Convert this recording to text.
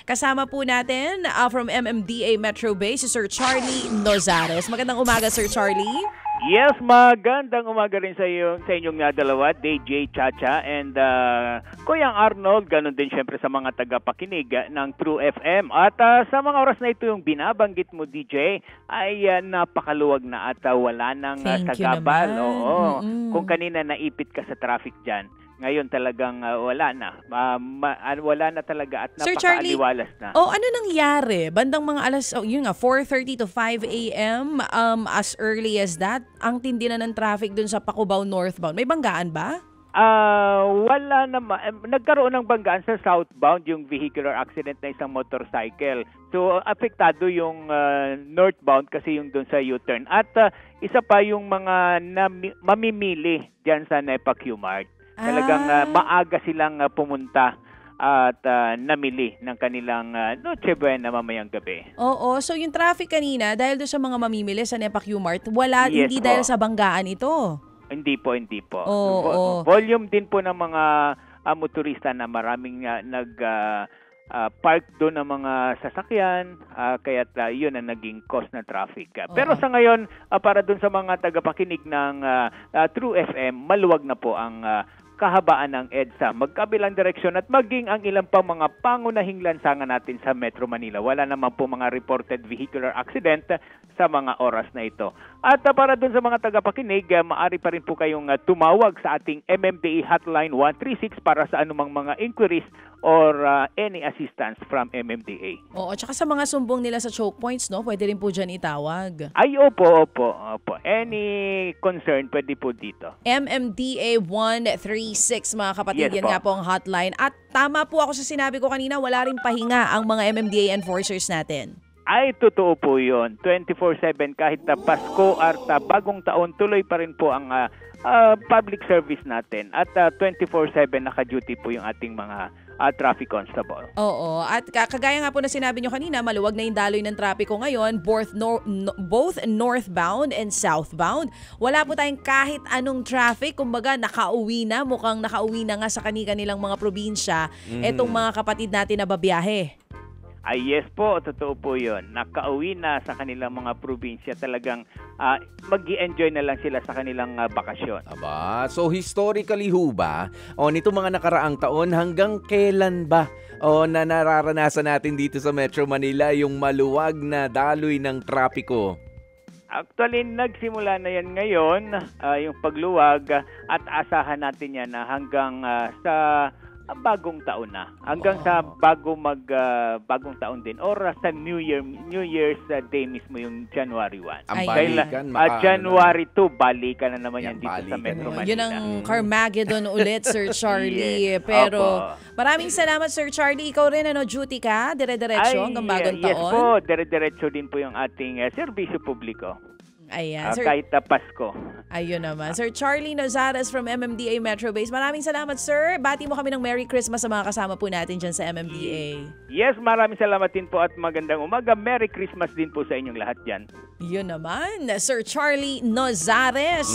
Kasama po natin from MMDA Metro Base si Sir Charlie Nozares. Magandang umaga, Sir Charlie. Yes, magandang umaga rin sa inyong dalawa, DJ Chacha and Kuyang Arnold, ganun din syempre sa mga tagapakinig ng True FM. At sa mga oras na ito yung binabanggit mo, DJ, ay napakaluwag na at wala nang sagabal. Oo. Kung kanina naipit ka sa traffic dyan, ngayon talagang wala na. Wala na talaga at napakaaliwalas na. Ano nangyari? Bandang mga alas, 4:30 to 5 a.m. As early as that, ang tindi na ng traffic dun sa Pacubao northbound. May banggaan ba? Wala naman. Nagkaroon ng banggaan sa southbound yung vehicular accident na isang motorcycle. So, apektado yung northbound kasi yung dun sa U-turn. At isa pa yung mga mamimili dyan sa NEPA Q-Mart. Talagang maaga silang pumunta at namili ng kanilang Noche Buena mamayang gabi. Oo, so yung traffic kanina dahil doon sa mga mamimili sa NEPA Q-Mart, hindi dahil sa banggaan ito. Hindi po. Volume din po ng mga motorista na maraming park doon ng mga sasakyan, kaya't yun ang naging cause ng traffic. Pero sa ngayon, para doon sa mga tagapakinig ng True FM, maluwag na po ang kahabaan ng EDSA, magkabilang direksyon at maging ang ilang pang mga pangunahing lansangan natin sa Metro Manila. Wala naman po mga reported vehicular accident sa mga oras na ito. At para dun sa mga tagapakinig, maaari pa rin po kayong tumawag sa ating MMDA Hotline 136 para sa anumang mga inquiries or any assistance from MMDA. Oo, tsaka sa mga sumbong nila sa choke points, no? Pwede rin po dyan itawag. Ay, opo. Any concern, pwede po dito. MMDA 136, mga kapatid, yes, yan nga po ang hotline. At tama po ako sa sinabi ko kanina, wala rin pahinga ang mga MMDA enforcers natin. Ay, totoo po yun. 24/7 kahit Pasko at bagong taon, tuloy pa rin po ang public service natin. At 24/7 naka-duty po yung ating mga traffic constable. Oo. At kagaya nga po na sinabi nyo kanina, maluwag na yung daloy ng trapiko ngayon, both northbound and southbound. Wala po tayong kahit anong traffic. Kumbaga, mukhang nakauwi na nga sa kanilang mga probinsya etong mga kapatid natin na babiyahe. Ay, yes po, totoo po yun. Nakauwi na sa kanilang mga probinsya, talagang mag-i-enjoy na lang sila sa kanilang bakasyon. Aba, so historically ho ba, nito mga nakaraang taon, hanggang kailan ba na nararanasan natin dito sa Metro Manila yung maluwag na daloy ng trapiko? Actually, nagsimula na yan ngayon, yung pagluwag, at asahan natin yan na hanggang sa bagong taon na. Hanggang sa bagong taon din or sa New Year's Day mismo yung January 1. Ang balikan, January 2, balikan na naman yan dito sa Metro Manila. Yun ang Carmageddon ulit, Sir Charlie. Yes. Pero maraming salamat, Sir Charlie. Ikaw rin, duty ka? Dire-diretso hanggang bagong taon? Yes po, dire-diretso din po yung ating serbisyo publiko. Ayan, kahit Pasko. Ayun naman. Sir Charlie Nozares from MMDA Metro Base. Maraming salamat, sir. Bati mo kami ng Merry Christmas sa mga kasama po natin dyan sa MMDA. Yes, maraming salamat din po at magandang umaga. Merry Christmas din po sa inyong lahat dyan. Yun naman, Sir Charlie Nozares.